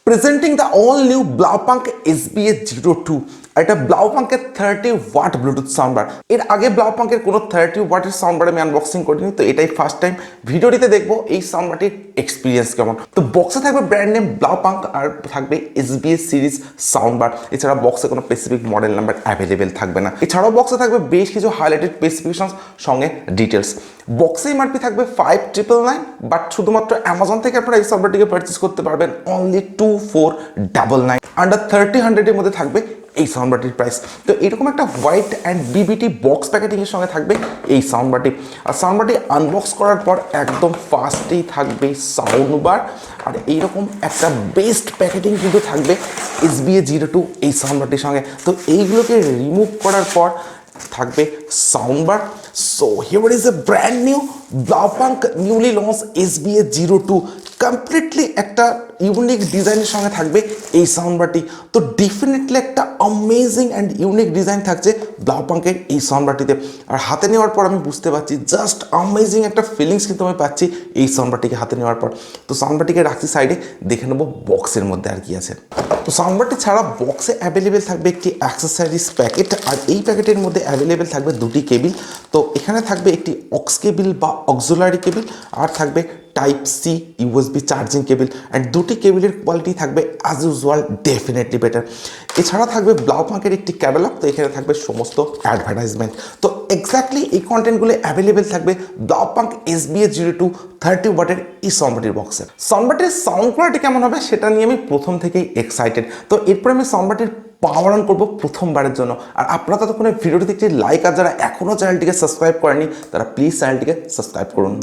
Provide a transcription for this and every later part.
Presenting the all new Blaupunkt SBA02 এটা ব্লাউপাঙ্কের 30 watt Bluetooth soundbar. এর আগে ব্লাউপাঙ্কের কোনো 30 ওয়াটের সাউন্ডবার আমি আনবক্সিং করিনি, তো এটাই ফার্স্ট টাইম ভিডিওটিতে দেখবো এই সাউন্ডবারটির এক্সপিরিয়েন্স কেমন। তো বক্সে থাকবে ব্র্যান্ড নেম ব্লাউপাঙ্ক আর থাকবে SBA সিরিজ সাউন্ডবার। এছাড়া বক্সে কোনো স্পেসিফিক মডেল নাম্বার অ্যাভেলেবেল থাকবে না। এছাড়াও বক্সে থাকবে বেশ কিছু হাইলাইটেড স্পেসিফিকেশন সঙ্গে ডিটেলস। বক্সে এমআরপি থাকবে 5999, বাট শুধুমাত্র অ্যামাজন থেকে আপনারা এই সাউন্ডবারটিকে পারচেস করতে পারবেন অনলি 2499। আন্ডার 30-100 এর মধ্যে থাকবে এই সাউন্ডবারটির প্রাইস। তো এরকম একটা হোয়াইট অ্যান্ড বিবিটি বক্স প্যাকেটিংয়ের সঙ্গে থাকবে এই সাউন্ডবারটি। আর সাউন্ডবারটি আনবক্স করার পর একদম ফার্স্টেই থাকবে সাউন্ডবার, আর এইরকম একটা বেস্ট প্যাকেটিং কিন্তু থাকবে SBA02 এই সাউন্ডবারটির সঙ্গে। তো এইগুলোকে রিমুভ করার পর থাকবে soundbar. So here is a brand new Blaupunkt newly launch SBA02। Completely একটা ইউনিক ডিজাইনের সঙ্গে থাকবে এই সাউন্ডবারটি। তো ডেফিনেটলি একটা অ্যামেজিং অ্যান্ড ইউনিক ডিজাইন থাকছে ব্লাউপাঙ্কের এই সাউন্ডবারটিতে। আর হাতে নেওয়ার পর আমি বুঝতে পারছি জাস্ট অ্যামেজিং একটা ফিলিংস কিন্তু আমি পাচ্ছি এই সাউন্ডবারটিকে হাতে নেওয়ার পর। তো সাউন্ডবারটিকে রাখছি সাইডে, দেখে নেবো বক্সের মধ্যে আর কি আছে। তো সাউন্ডবারটি ছাড়া বক্সে অ্যাভেলেবেল থাকবে একটি অ্যাক্সেসরিজ প্যাকেট, আর এই প্যাকেটের মধ্যে অ্যাভেলেবেল থাকবে দুটি কেবিল। তো এখানে থাকবে একটি অক্স কেবিল বা অক্সিলারি কেবিল, আর থাকবে type C USB charging cable. And দুটি কেবিলের কোয়ালিটি থাকবে অ্যাজ ইউজুয়াল ডেফিনেটলি বেটার। এছাড়া থাকবে ব্লাউপাঙ্কের একটি ক্যাটালগ, তো এখানে থাকবে সমস্ত অ্যাডভার্টাইজমেন্ট। তো এক্স্যাক্টলি এই কন্টেন্টগুলো অ্যাভেলেবেল থাকবে ব্লাউপাঙ্ক SBA02 30 ওয়াটের এই সাউন্ডবারটির বক্সে। সাউন্ডবারটির সাউন্ড কোয়ালিটি কেমন হবে সেটা নিয়ে আমি প্রথম থেকেই এক্সাইটেড। তো এরপরে আমি সাউন্ডবারটির পাওয়ার অন করবো প্রথমবারের জন্য। আর আপনারা ততক্ষণে ভিডিওটি দেখতে লাইক, আর যারা এখনও চ্যানেলটিকে সাবস্ক্রাইব করেনি তারা প্লিজ চ্যানেলটিকে সাবস্ক্রাইব করুন।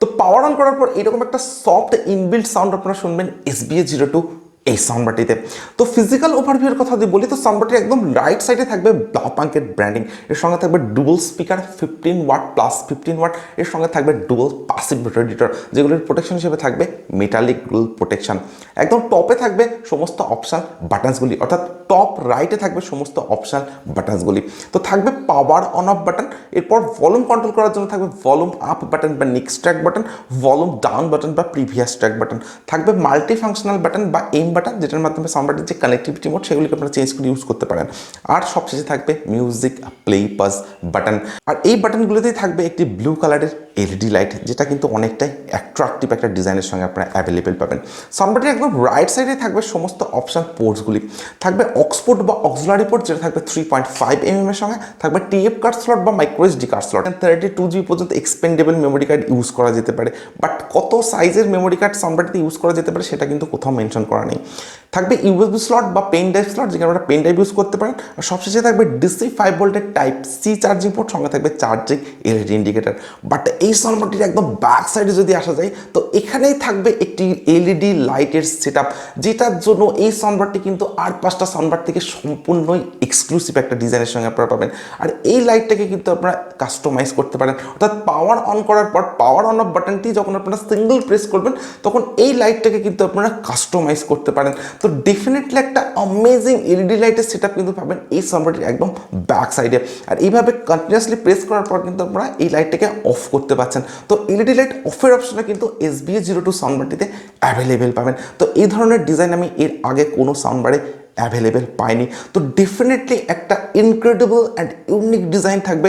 তো পাওয়ার অন করার পর এরকম একটা সফট ইনবিল্ট সাউন্ড আপনারা শুনবেন SBA02 এই সাউন্ডবারটিতে। তো ফিজিক্যাল ওভারভিউর কথা যদি বলি, তো সাউন্ডবারটির একদম রাইট সাইডে থাকবে ব্লাউপাঙ্কের ব্র্যান্ডিং। এর সঙ্গে থাকবে dual speaker 15 watt plus 15 watt. এর সঙ্গে থাকবে ডুয়াল পাসিভ রেডিটর, যেগুলির প্রোটেকশন হিসেবে থাকবে মেটালিক গ্রিল প্রোটেকশন। একদম টপে থাকবে সমস্ত অপশান বাটনসগুলি, অর্থাৎ টপ রাইটে থাকবে সমস্ত অপশান বাটনসগুলি। তো থাকবে পাওয়ার অন অফ বাটন। এরপর ভলিউম কন্ট্রোল করার জন্য থাকবে ভলিউম আপ বাটন বা next track button, volume down button বা প্রিভিয়াস ট্র্যাক বাটন। থাকবে মাল্টি ফাংশনাল বাটন বা এম বাটন, যেটার মাধ্যমে সাউন্ডবারটির যে কানেক্টিভিটি মোড সেগুলিকে আপনারা চেঞ্জ করে ইউজ করতে পারেন। আর সবশেষে থাকবে মিউজিক প্লে পাস বাটন। আর এই বাটনগুলোতেই থাকবে একটি ব্লু কালারের LED লাইট, যেটা কিন্তু অনেকটাই অ্যাট্রাকটিভ একটা ডিজাইনের সঙ্গে আপনারা অ্যাভেলেবেল পাবেন। সাউন্ডবারটির একদম রাইট সাইডে থাকবে সমস্ত অপশান পোর্টসগুলি। থাকবে অক্সপোর্ট বা অক্সিলারি পোর্ট, যেটা থাকবে 3.5 mm এর সঙ্গে। থাকবে TF কার্ড স্লট বা micro SD card slot. 32GB পর্যন্ত এক্সপেন্ডেবল মেমোরি কার্ড ইউজ করা যেতে পারে, বাট কত সাইজের মেমোরি কার্ড সাউন্ডবারটিতে ইউজ করা যেতে পারে সেটা কিন্তু কোথাও মেনশন করা নেই। থাকবে USB স্লট বা পেন ড্রাইভ স্লট, যেখানে আপনারা পেন ড্রাইভ ইউজ করতে পারেন। আর সবশেষে থাকবে DC 5 ভোল্টের টাইপ সি চার্জিং পোর্ট, সঙ্গে থাকবে চার্জিং LED ইন্ডিকেটার। বাট এই সাউন্ডবারটির একদম ব্যাক সাইডে যদি আসা যায়, তো এখানেই থাকবে একটি LED লাইটের সেট আপ, যেটার জন্য এই সাউন্ডবারটি কিন্তু আর 5টা সাউন্ডবার থেকে সম্পূর্ণই এক্সক্লুসিভ একটা ডিজাইনের সঙ্গে আপনারা পাবেন। আর এই লাইটটাকে কিন্তু আপনারা কাস্টমাইজ করতে পারেন, অর্থাৎ পাওয়ার অন করার পর পাওয়ার অন অফ বাটনটি যখন আপনারা সিঙ্গল প্রেস করবেন, তখন এই লাইটটাকে কিন্তু আপনারা কাস্টমাইজ করতে পারেন। তো ডেফিনেটলি একটা অ্যামেজিং LED লাইটের সেট আপ কিন্তু পাবেন এই সাউন্ডবারটির একদম ব্যাক সাইডে। আর এইভাবে কন্টিনিউয়াসলি প্রেস করার পর কিন্তু আপনারা এই লাইটটাকে অফ করতে পারছেন। তো LED লাইট অফের অপশনটা কিন্তু SBA02 সাউন্ডবারটিতে অ্যাভেলেবেল পাবেন। তো এই ধরনের ডিজাইন আমি এর আগে কোনো সাউন্ডবারে অ্যাভেলেবেল পাইনি। তো ডেফিনেটলি একটা ইনক্রেডিবল অ্যান্ড ইউনিক ডিজাইন থাকবে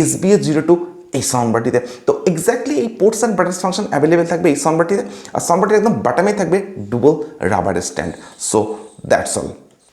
SBA02 এই সাউন্ডবারটিতে। তো এক্স্যাক্টলি এই ports and buttons function available থাকবে এই সাউন্ডবারটিতে। আর সাউন্ডবারটির একদম বাটামে থাকবে double rubber stand. So that's all.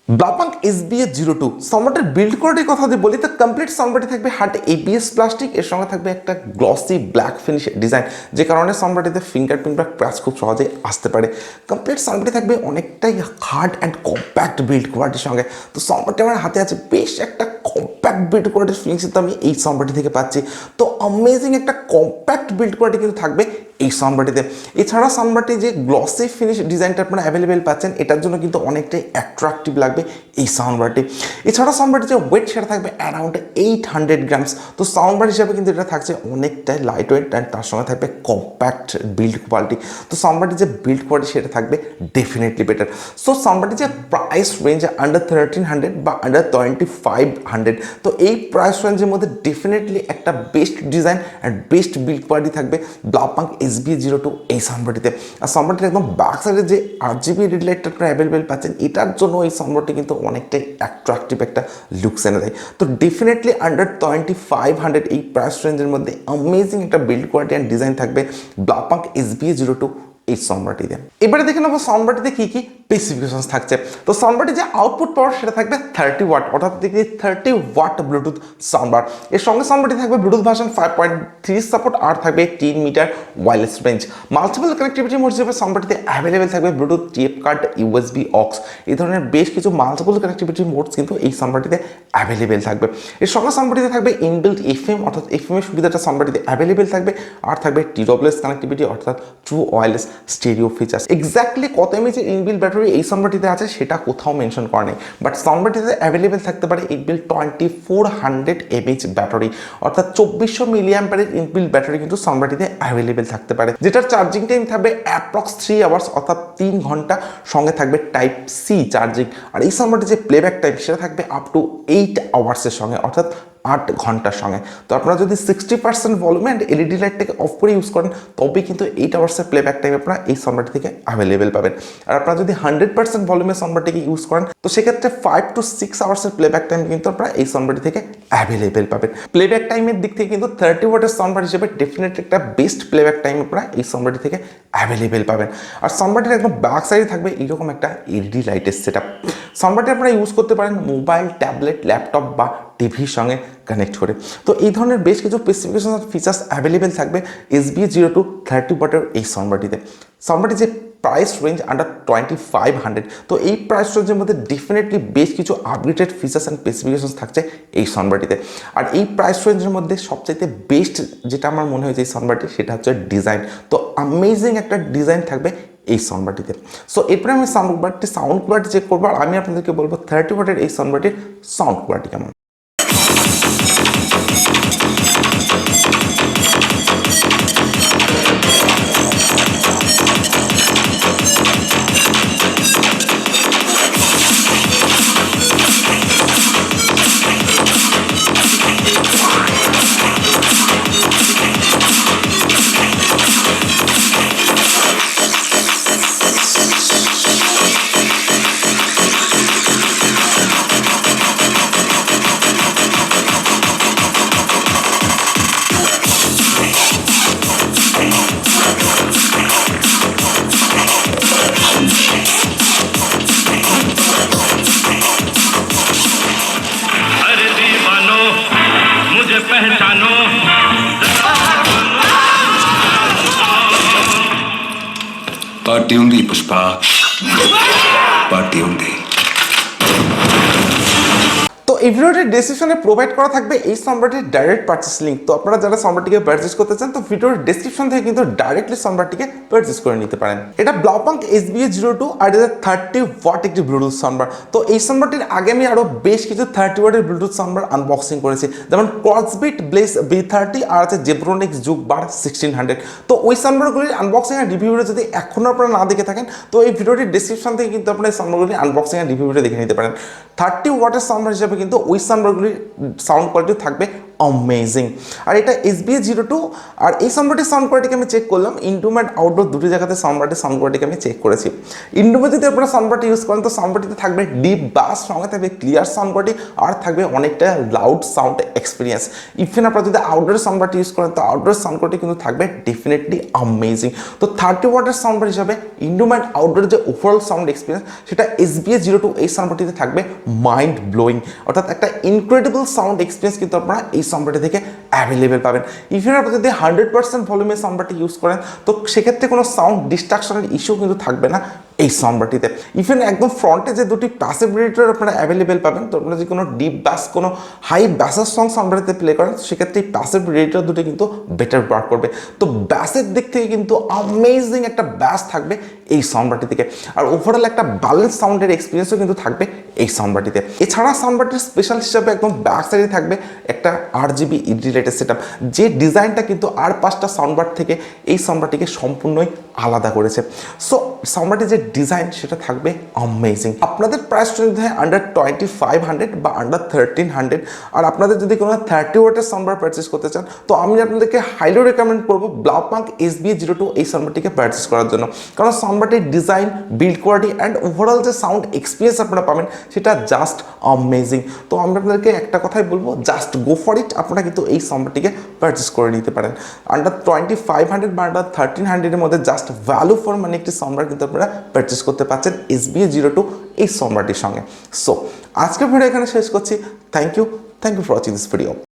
Blaupunkt SBA02 সাউন্ডবারটির বিল্ড কোয়ালিটির কথা যদি বলি, তো কমপ্লিট সাউন্ডবারটি থাকবে হার্ড ABS প্লাস্টিক। এর সঙ্গে থাকবে একটা গ্লসি ব্ল্যাক ফিনিশ ডিজাইন, যে কারণে সাউন্ডবারটিতে ফিঙ্গারপ্রিন্ট বা ক্র্যাচ খুব সহজে আসতে পারে। কমপ্লিট সাউন্ডবারটি থাকবে অনেকটাই হার্ড অ্যান্ড কম্প্যাক্ট বিল্ড কোয়ালিটির সঙ্গে। তো সাউন্ডবারটি আমার হাতে আছে, বেশ একটা কম্প্যাক্ট বিল্ড কোয়ালিটির ফিলিংস কিন্তু আমি এই সাউন্ডবারটি থেকে পাচ্ছি। তো অ্যামেজিং একটা কম্প্যাক্ট বিল্ড কোয়ালিটি কিন্তু থাকবে এই সাউন্ডবারটিতে। এছাড়া সাউন্ডবারটি যে গ্লসি ফিনিশ ডিজাইনটা আপনারা অ্যাভেলেবেল পাচ্ছেন, এটার জন্য কিন্তু অনেকটাই অ্যাট্রাকটিভ লাগবে এই সাউন্ডবারটি। এছাড়া সাউন্ডবারটি যে ওয়েট সেটা থাকবে অ্যারাউন্ড 800 গ্রামস। তো সাউন্ডবার হিসাবে কিন্তু এটা থাকছে অনেকটাই লাইট ওয়েট অ্যান্ড তার সঙ্গে থাকবে কম্প্যাক্ট বিল্ড কোয়ালিটি। তো সাউন্ডবারটি যে বিল্ড কোয়ালিটি সেটা থাকবে ডেফিনেটলি বেটার। সো সাউন্ডবারটি যে প্রাইস রেঞ্জ আন্ডার 1300 বা আন্ডার 2500, তো এই প্রাইস রেঞ্জের মধ্যে ডেফিনেটলি একটা best design and best build quality থাকবে ব্লাউপাঙ্ক SBA02 এই সাউন্ডবারটিতে। আর সাউন্ডবারটির একদম ব্যাক সাইডে যে RGB রিড লাইটটা আপনারা অ্যাভেলেবেল পাচ্ছেন, এটার জন্য এই সাউন্ডবারটি কিন্তু অনেকটাই অ্যাট্রাকটিভ একটা লুকস এনে দেয়। তো ডেফিনেটলি আন্ডার 2500 এই প্রাইস রেঞ্জের মধ্যে অ্যামেজিং একটা বিল্ড কোয়ালিটি অ্যান্ড ডিজাইন থাকবে ব্লাউপাঙ্ক SBA02 এই সাউন্ডবারটিতে। এবারে দেখে নেবো সাউন্ডবারটিতে কী কী স্পেসিফিকেশনস থাকছে। তো সাউন্ডবারটি যে আউটপুট পাওয়ার সেটা থাকবে 30 ওয়াট, অর্থাৎ দেখি 30 ওয়াট ব্লুটুথ সাউন্ডবার। এর সঙ্গে সাউন্ডবারটি থাকবে ব্লুটুথ ভার্সন 5.3 সাপোর্ট আর থাকবে 10 meter wireless range. Multiple connectivity mode হিসেবে সাউন্ডবারটিতে অ্যাভেলেবেল থাকবে Bluetooth, TF card, USB aux, এই ধরনের বেশ কিছু মাল্টিপল কানেক্টিভিটি মোডস কিন্তু এই সাউন্ডবারটিতে অ্যাভেলেবেল থাকবে। এর সঙ্গে সাউন্ডবারটিতে থাকবে ইনবিল্ট FM, অর্থাৎ FM এর সুবিধাটা সাউন্ডবারটিতে অ্যাভেলেবেল থাকবে। আর থাকবে TWS কানেক্টিভিটি, অর্থাৎ true wireless stereo features. Exactly কত এমএএইচ ইনবিল্ট ব্যাটারি এই সাউন্ডবারটিতে আছে সেটা কোথাও মেনশন করা নেই, বাট সাউন্ডবারটিতে অ্যাভেলেবেল থাকতে পারে ইনবিল্ট 2400 mAh ব্যাটারি, অর্থাৎ 2400 মিলিঅ্যাম্পিয়ারের ইনবিল্ট ব্যাটারি কিন্তু সাউন্ডবারটিতে অ্যাভেলেবেল থাকতে পারে, যেটার চার্জিং টাইম থাকবে অ্যাপ্রক্স 3 আওয়ার্স, অর্থাৎ 3 ঘন্টা। সঙ্গে থাকবে টাইপ সি চার্জিং। আর এই সাউন্ডবারটির যে প্লেব্যাক টাইম সেটা থাকবে আপ টু 8 আওয়ার্সের সঙ্গে, অর্থাৎ 8 ঘন্টার সঙ্গে। তো আপনারা যদি 60% ভলিউমে অ্যান্ড LED লাইটটাকে অফ করে ইউজ করেন, তবে কিন্তু 8 আওয়ার্সের প্লেব্যাক টাইম আপনারা এই সাউন্ডবারটি থেকে অ্যাভেলেবেল পাবেন। আর আপনারা যদি 100% ভলিউমে সাউন্ডবারটিকে ইউজ করেন, তো সেক্ষেত্রে 5 to 6 আওয়ার্সের প্লেব্যাক টাইম কিন্তু আপনারা এই সাউন্ডবারটি থেকে অ্যাভেলেবেল পাবেন। প্লেব্যাক টাইমের দিক থেকে কিন্তু 30 ওয়াটের সাউন্ডবার হিসেবে ডেফিনেটলি একটা বেস্ট প্লেব্যাক টাইম আপনারা এই সাউন্ডবারটি থেকে অ্যাভেলেবেল পাবেন। আর সাউন্ডবারটির একদম ব্যাক সাইডে থাকবে এরকম একটা LED লাইটের সেটআপ। সাউন্ডবারটি আপনারা ইউজ করতে পারেন মোবাইল, ট্যাবলেট, ল্যাপটপ বা টিভির সঙ্গে কানেক্ট করে। তো এই ধরনের বেশ কিছু স্পেসিফিকেশন ফিচার্স অ্যাভেলেবেল থাকবে SBA02 30 ওয়াটের এই সাউন্ডবারটিতে। সাউন্ডবারটি যে প্রাইস রেঞ্জ আন্ডার 2500, তো এই প্রাইস রেঞ্জের মধ্যে ডেফিনেটলি বেশ কিছু আপগ্রেডেড ফিচার্স অ্যান্ড স্পেসিফিকেশন থাকছে এই সাউন্ডবারটিতে। আর এই প্রাইস রেঞ্জের মধ্যে সবচাইতে বেস্ট যেটা আমার মনে হয়েছে এই সাউন্ডবারটি, সেটা হচ্ছে ডিজাইন। তো অ্যামেজিং একটা ডিজাইন থাকবে এই সাউন্ডবারটিতে। সো এরপরে আমি সাউন্ড কোয়ালিটি চেক করবো, আর আমি আপনাদেরকে বলবো 30 ওয়াটের এই সাউন্ডবারটির সাউন্ড কোয়ালিটি কেমন। पहचानो पार्टी होंगी पुष्पा पार्टी होंगी। তো এই ভিডিওটির ডেসক্রিপশনে প্রোভাইড করা থাকবে এই সাউন্ডবারটির ডাইরেক্ট পারচেস লিঙ্ক। তো আপনারা যারা সাউন্ডবারটিকে পারচেস করতে চান, তো ভিডিওর ডেসক্রিপশন থেকে কিন্তু ডাইরেক্টলি সাউন্ডবারটিকে পারচেস করে নিতে পারেন। এটা ব্লাউপাঙ্ক SBA02 আর এটা 30 ওয়াট একটি ব্লুটুথ সাউন্ডবার। তো এই সাউন্ডবারটির আগে আমি আরও বেশ কিছু 30 ওয়াটের ব্লুটুথ সাউন্ডবার আনবক্সিং করেছি, যেমন CrossBeats Blaze B30 আর আছে Zebronics Juke বার 1600। তো ওই সাউন্ডবারগুলির আনবক্সিং আর রিভিউটা যদি এখনও আপনারা না দেখে থাকেন, তো এই ভিডিওটির ডেসক্রিপশন থেকে কিন্তু আপনারা এই সাউন্ডবারগুলির আনবক্সিং আর রিভিউটা দেখে নিতে পারেন। 30 ওয়াটের সাউন্ডবার হিসাবে কিন্তু ওই সাউন্ডবারগুলির সাউন্ড কোয়ালিটি থাকবে অ্যামেজিং। আর এটা SBA02। আর এই সাউন্ডবারটির সাউন্ড কোয়ালিটিকে আমি চেক করলাম ইনডোর অ্যান্ড আউটডোর দুটি জায়গাতে সাউন্ডবারটির সাউন্ড কোয়ালিটিকে আমি চেক করেছি। ইনডোরে যদি আপনারা সাউন্ডবারটি ইউজ করেন, তো সাউন্ডবারটিতে থাকবে ডিপ বাস, সঙ্গে থাকবে ক্লিয়ার সাউন্ড কোয়ালিটি, আর থাকবে অনেকটা লাউড সাউন্ড এক্সপিরিয়েন্স। ইভেন আপনারা যদি আউটডোর সাউন্ডবারটি ইউজ করেন, তো আউটডোর সাউন্ড কোয়ালিটি কিন্তু থাকবে ডেফিনেটলি অ্যামেজিং। তো 30 ওয়াটের সাউন্ডবার হিসাবে ইনডোর অ্যান্ড আউটডোর যে ওভারঅল সাউন্ড এক্সপিরিয়েন্স, সেটা SBA02 এই সাউন্ডবারটিতে থাকবে মাইন্ড ব্লোয়িং, অর্থাৎ একটা ইনক্রেডিবল সাউন্ড এক্সপিরিয়েন্স কিন্তু আপনারা এই সাউন্ডবারটি থেকে অ্যাভেলেবেল পাবেন। ইভেন আপনারা যদি 100% ভলিউমে সাউন্ডবারটি ইউজ করেন, তো সেক্ষেত্রে কোনো সাউন্ড ডিস্ট্রাকশনের ইস্যু কিন্তু থাকবে না এই সাউন্ডবারটিতে। ইভেন একদম ফ্রন্টে যে দুটি প্যাসিভ রেডিয়েটর আপনারা অ্যাভেলেবেল পাবেন, তো আপনারা যদি কোনো ডিপ ব্যাস, কোনো হাই ব্যাসের সং সাউন্ডবারটিতে প্লে করেন, সেক্ষেত্রে এই প্যাসিভ রেডিয়েটর দুটি কিন্তু বেটার ওয়ার্ক করবে। তো ব্যাসের দিক থেকে কিন্তু অ্যামেজিং একটা ব্যাস থাকবে এই সাউন্ডবারটি থেকে, আর ওভারঅল একটা ব্যালেন্স সাউন্ডের এক্সপিরিয়েন্সও কিন্তু থাকবে এই সাউন্ডবারটিতে। এছাড়া সাউন্ডবারটির স্পেশাল হিসাবে একদম ব্যাক সাইডে থাকবে একটা RGB রিলেটেড সেটআপ, যে ডিজাইনটা কিন্তু আর 5টা সাউন্ডবার থেকে এই সাউন্ডবারটিকে সম্পূর্ণই আলাদা করেছে। সো সাউন্ডবারটির যে ডিজাইন সেটা থাকবে অ্যামেজিং। আপনাদের প্রাইস যদি হয় আন্ডার 2500 বা আন্ডার 1300, আর আপনাদের যদি কোনো 30 ওয়াটের সাউন্ডবার পারচেস করতে চান, তো আমি আপনাদেরকে হাইলি রেকমেন্ড করবো Blaupunkt SBA02 এই সাউন্ডবারটিকে পারচেস করার জন্য, কারণ সাউন্ডবারটির design, build quality and overall যে সাউন্ড এক্সপিরিয়েন্স আপনারা পাবেন সেটা জাস্ট অ্যামেজিং। তো আমি আপনাদেরকে একটা কথাই বলবো, জাস্ট গো ফর ইট। আপনারা কিন্তু এই সাউন্ডবারটিকে পারচেস করে নিতে পারেন। আন্ডার 2500 বা আন্ডার 1300 এর মধ্যে জাস্ট ভ্যালু ফর মানি একটি সাউন্ডবার কিন্তু আপনারা পারচেস করতে পারছেন SBA02 এই সাউন্ডবারটির সঙ্গে। সো আজকের ভিডিও এখানে শেষ করছি। Thank you for watching this video.